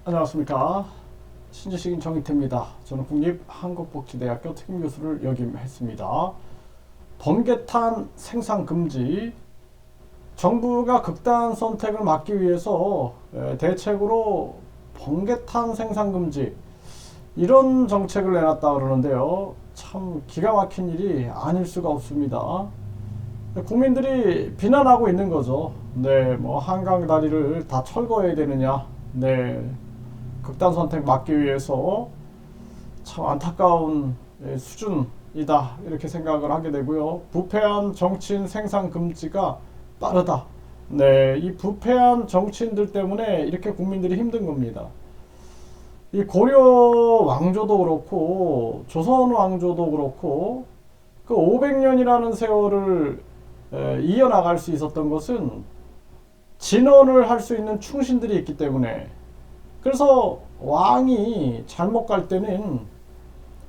안녕하십니까. 신지식인 정희태입니다. 저는 국립한국복지대학교 특임교수를 역임했습니다. 번개탄 생산 금지, 정부가 극단 선택을 막기 위해서 대책으로 번개탄 생산 금지 이런 정책을 내놨다 그러는데요. 참 기가 막힌 일이 아닐 수가 없습니다. 국민들이 비난하고 있는 거죠. 네, 뭐 한강 다리를 다 철거해야 되느냐. 네, 극단 선택 막기 위해서 참 안타까운 수준이다 이렇게 생각을 하게 되고요. 부패한 정치인 생산 금지가 빠르다. 네, 이 부패한 정치인들 때문에 이렇게 국민들이 힘든 겁니다. 이 고려 왕조도 그렇고 조선 왕조도 그렇고 그 500년이라는 세월을 이어나갈 수 있었던 것은 진언을 할 수 있는 충신들이 있기 때문에, 그래서 왕이 잘못 갈 때는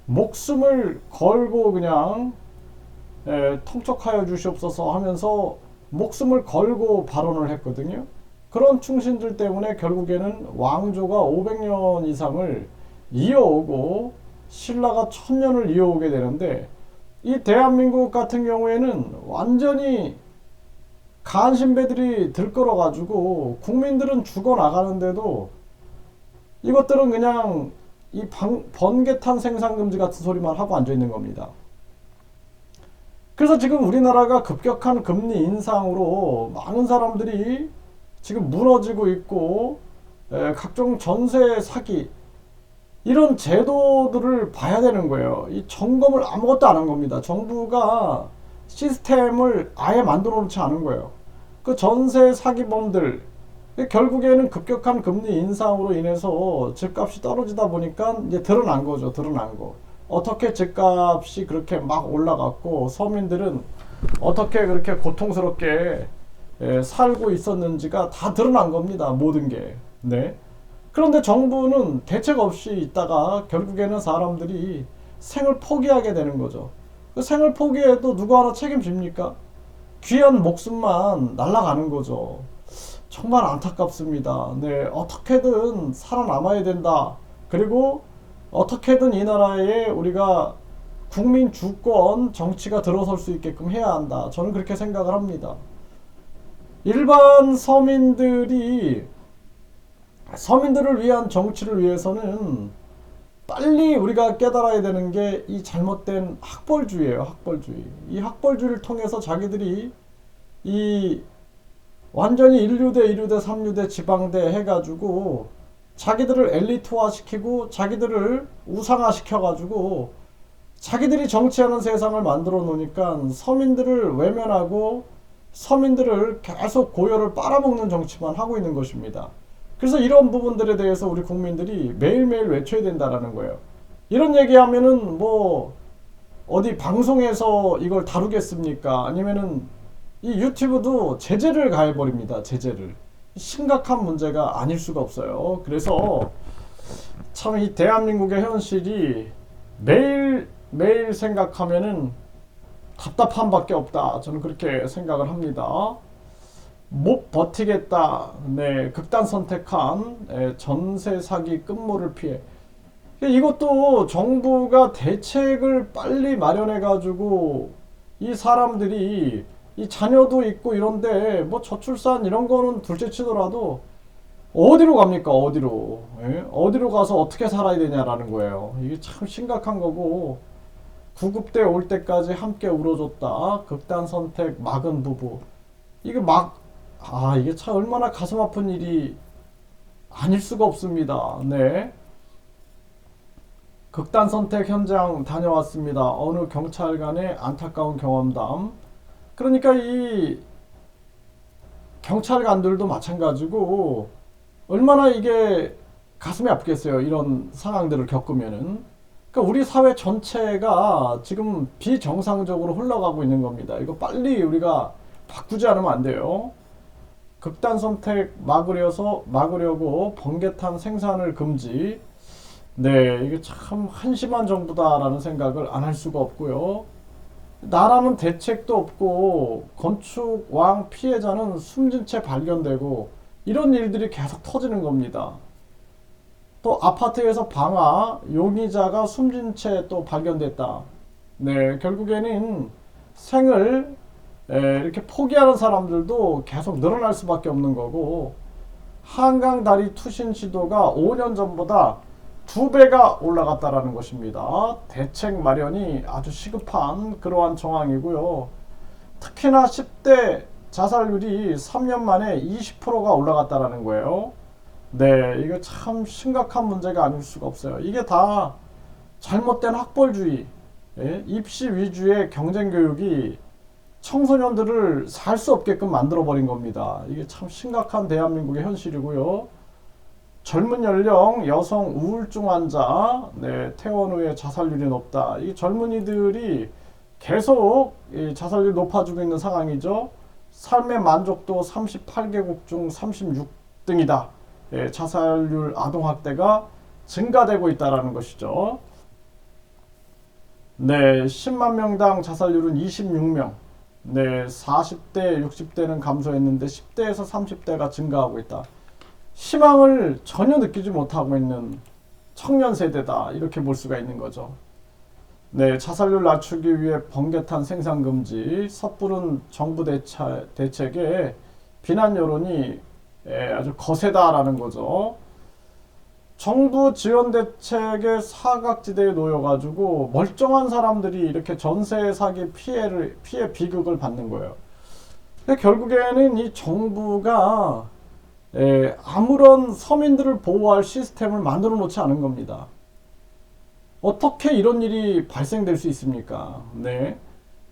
목숨을 걸고 그냥 통촉하여 주시옵소서 하면서 목숨을 걸고 발언을 했거든요. 그런 충신들 때문에 결국에는 왕조가 500년 이상을 이어오고 신라가 1000년을 이어오게 되는데, 이 대한민국 같은 경우에는 완전히 간신배들이 들끓어가지고 국민들은 죽어나가는데도 이것들은 그냥 이 번개탄 생산금지 같은 소리만 하고 앉아있는 겁니다. 그래서 지금 우리나라가 급격한 금리 인상으로 많은 사람들이 지금 무너지고 있고, 각종 전세 사기 이런 제도들을 봐야 되는 거예요. 이 점검을 아무것도 안 한 겁니다. 정부가 시스템을 아예 만들어 놓지 않은 거예요. 그 전세 사기범들, 결국에는 급격한 금리 인상으로 인해서 집값이 떨어지다 보니까 이제 드러난 거죠. 드러난 거. 어떻게 집값이 그렇게 막 올라갔고 서민들은 어떻게 그렇게 고통스럽게 살고 있었는지가 다 드러난 겁니다. 모든 게. 네. 그런데 정부는 대책 없이 있다가 결국에는 사람들이 생을 포기하게 되는 거죠. 그 생을 포기해도 누구 하나 책임집니까? 귀한 목숨만 날아가는 거죠. 정말 안타깝습니다. 네, 어떻게든 살아남아야 된다. 그리고 어떻게든 이 나라에 우리가 국민 주권 정치가 들어설 수 있게끔 해야 한다. 저는 그렇게 생각을 합니다. 일반 서민들을 위한 정치를 위해서는 빨리 우리가 깨달아야 되는 게 이 잘못된 학벌주의예요. 학벌주의. 이 학벌주의를 통해서 자기들이 이 완전히 1류대, 2류대, 3류대, 지방대 해가지고 자기들을 엘리트화 시키고 자기들을 우상화 시켜가지고 자기들이 정치하는 세상을 만들어 놓으니까 서민들을 외면하고 서민들을 계속 고열을 빨아먹는 정치만 하고 있는 것입니다. 그래서 이런 부분들에 대해서 우리 국민들이 매일매일 외쳐야 된다라는 거예요. 이런 얘기하면은 뭐 어디 방송에서 이걸 다루겠습니까? 아니면은 이 유튜브도 제재를 가해버립니다. 제재를. 심각한 문제가 아닐 수가 없어요. 그래서 참 이 대한민국의 현실이 매일 생각하면은 답답한 밖에 없다. 저는 그렇게 생각을 합니다. 못 버티겠다. 네, 극단 선택한 전세 사기 끝물을 피해. 이것도 정부가 대책을 빨리 마련해 가지고 이 사람들이 이 자녀도 있고 이런데 뭐 저출산 이런 거는 둘째 치더라도 어디로 갑니까? 어디로? 예? 어디로 가서 어떻게 살아야 되냐라는 거예요. 이게 참 심각한 거고, 구급대 올 때까지 함께 울어줬다. 극단 선택 막은 부부. 이게 이게 참 얼마나 가슴 아픈 일이 아닐 수가 없습니다. 네. 극단 선택 현장 다녀왔습니다. 어느 경찰관의 안타까운 경험담. 그러니까 이 경찰관들도 마찬가지고 얼마나 이게 가슴이 아프겠어요. 이런 상황들을 겪으면은. 그러니까 우리 사회 전체가 지금 비정상적으로 흘러가고 있는 겁니다. 이거 빨리 우리가 바꾸지 않으면 안 돼요. 극단 선택 막으려고 번개탄 생산을 금지. 네, 이게 참 한심한 정부다라는 생각을 안 할 수가 없고요. 나라는 대책도 없고 건축왕 피해자는 숨진 채 발견되고 이런 일들이 계속 터지는 겁니다. 또 아파트에서 방화, 용의자가 숨진 채 또 발견됐다. 네, 결국에는 생을 이렇게 포기하는 사람들도 계속 늘어날 수밖에 없는 거고, 한강 다리 투신 시도가 5년 전보다 2배가 올라갔다라는 것입니다. 대책 마련이 아주 시급한 그러한 정황이고요. 특히나 10대 자살률이 3년 만에 20%가 올라갔다라는 거예요. 네, 이거 참 심각한 문제가 아닐 수가 없어요. 이게 다 잘못된 학벌주의, 입시 위주의 경쟁 교육이 청소년들을 살 수 없게끔 만들어버린 겁니다. 이게 참 심각한 대한민국의 현실이고요. 젊은 연령 여성 우울증 환자, 네, 퇴원 후에 자살률이 높다. 이 젊은이들이 계속 이 자살률이 높아지고 있는 상황이죠. 삶의 만족도 38개국 중 36등이다. 예, 자살률 아동학대가 증가되고 있다는 것이죠. 네, 10만 명당 자살률은 26명. 네, 40대, 60대는 감소했는데 10대에서 30대가 증가하고 있다. 희망을 전혀 느끼지 못하고 있는 청년 세대다. 이렇게 볼 수가 있는 거죠. 네, 자살률 낮추기 위해 번개탄 생산 금지, 섣부른 정부 대책에 비난 여론이 아주 거세다라는 거죠. 정부 지원 대책의 사각지대에 놓여가지고 멀쩡한 사람들이 이렇게 전세 사기 피해 비극을 받는 거예요. 근데 결국에는 이 정부가 아무런 서민들을 보호할 시스템을 만들어 놓지 않은 겁니다. 어떻게 이런 일이 발생될 수 있습니까? 네.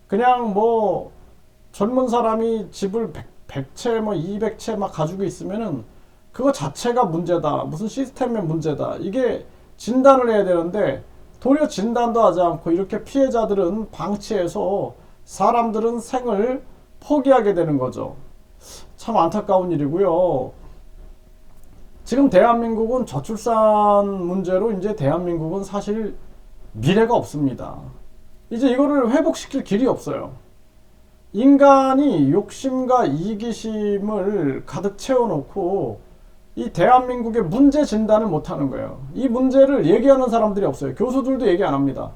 그냥 뭐 젊은 사람이 집을 100채 뭐 200채 막 가지고 있으면은 그거 자체가 문제다. 무슨 시스템의 문제다. 이게 진단을 해야 되는데 도리어 진단도 하지 않고 이렇게 피해자들은 방치해서 사람들은 생을 포기하게 되는 거죠. 참 안타까운 일이고요. 지금 대한민국은 저출산 문제로 이제 대한민국은 사실 미래가 없습니다. 이제 이거를 회복시킬 길이 없어요. 인간이 욕심과 이기심을 가득 채워놓고 이 대한민국의 문제 진단을 못하는 거예요. 이 문제를 얘기하는 사람들이 없어요. 교수들도 얘기 안 합니다.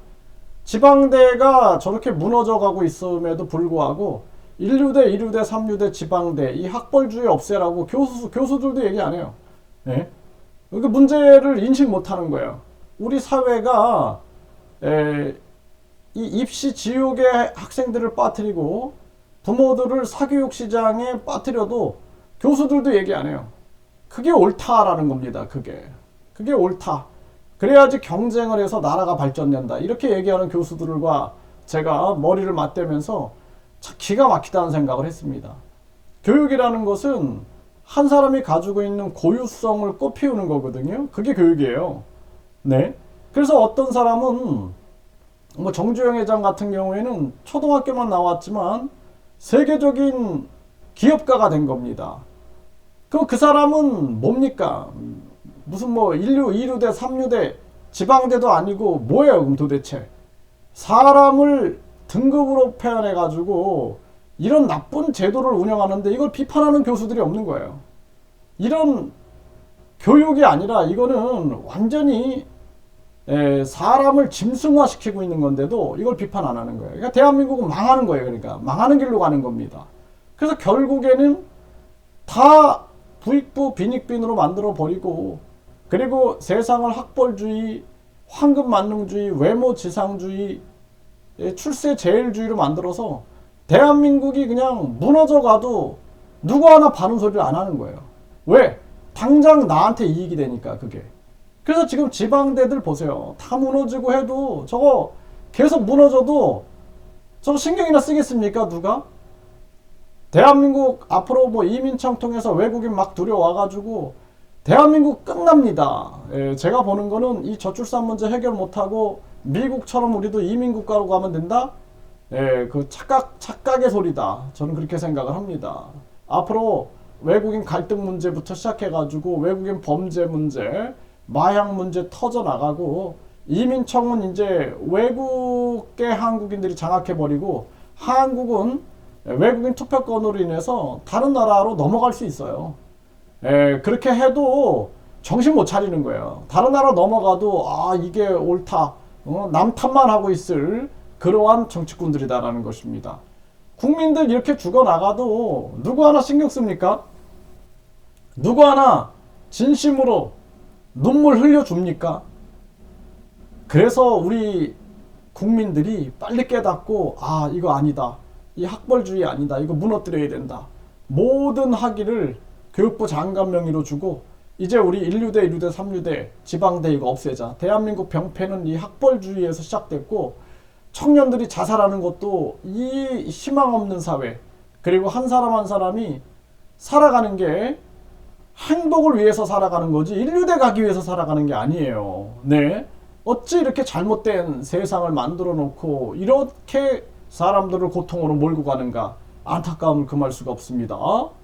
지방대가 저렇게 무너져 가고 있음에도 불구하고 1류대, 2류대, 3류대 지방대 이 학벌주의 없애라고 교수들도 얘기 안 해요. 네? 그 문제를 인식 못하는 거예요. 우리 사회가 이 입시 지옥의 학생들을 빠뜨리고 부모들을 사교육 시장에 빠뜨려도 교수들도 얘기 안 해요. 그게 옳다라는 겁니다. 그게 옳다. 그래야지 경쟁을 해서 나라가 발전된다. 이렇게 얘기하는 교수들과 제가 머리를 맞대면서 참 기가 막히다는 생각을 했습니다. 교육이라는 것은 한 사람이 가지고 있는 고유성을 꽃피우는 거거든요. 그게 교육이에요. 네. 그래서 어떤 사람은 뭐 정주영 회장 같은 경우에는 초등학교만 나왔지만 세계적인 기업가가 된 겁니다. 그럼 그 사람은 뭡니까? 무슨 뭐 1류, 2류대, 3류대 지방대도 아니고 뭐예요 그럼 도대체? 사람을 등급으로 표현해가지고 이런 나쁜 제도를 운영하는데 이걸 비판하는 교수들이 없는 거예요. 이런 교육이 아니라 이거는 완전히 사람을 짐승화시키고 있는 건데도 이걸 비판 안 하는 거예요. 그러니까 대한민국은 망하는 거예요. 그러니까 망하는 길로 가는 겁니다. 그래서 결국에는 다 부익부 빈익빈으로 만들어 버리고 그리고 세상을 학벌주의, 황금만능주의, 외모지상주의, 출세제일주의로 만들어서 대한민국이 그냥 무너져 가도 누구 하나 바른 소리를 안 하는 거예요. 왜? 당장 나한테 이익이 되니까 그게. 그래서 지금 지방대들 보세요. 다 무너지고 해도 저거 계속 무너져도 저거 신경이나 쓰겠습니까? 누가? 대한민국 앞으로 뭐 이민청 통해서 외국인 막 들여와가지고 대한민국 끝납니다. 제가 보는 거는 이 저출산 문제 해결 못하고 미국처럼 우리도 이민국가로 가면 된다? 그 착각의 소리다. 저는 그렇게 생각을 합니다. 앞으로 외국인 갈등 문제부터 시작해가지고 외국인 범죄 문제, 마약 문제 터져나가고 이민청은 이제 외국계 한국인들이 장악해버리고 한국은 외국인 투표권으로 인해서 다른 나라로 넘어갈 수 있어요. 그렇게 해도 정신 못 차리는 거예요. 다른 나라 넘어가도 아 이게 옳다, 남 탓만 하고 있을 그러한 정치꾼들이다라는 것입니다. 국민들 이렇게 죽어나가도 누구 하나 신경 씁니까? 누구 하나 진심으로 눈물 흘려줍니까? 그래서 우리 국민들이 빨리 깨닫고 아 이거 아니다, 이 학벌주의 아니다, 이거 무너뜨려야 된다, 모든 학위를 교육부 장관 명의로 주고 이제 우리 1류대, 2류대, 3류대, 지방대 이거 없애자. 대한민국 병폐는 이 학벌주의에서 시작됐고 청년들이 자살하는 것도 이 희망 없는 사회, 그리고 한 사람 한 사람이 살아가는 게 행복을 위해서 살아가는 거지 1류대 가기 위해서 살아가는 게 아니에요. 네. 어찌 이렇게 잘못된 세상을 만들어 놓고 이렇게 사람들을 고통으로 몰고 가는가, 안타까움을 금할 수가 없습니다.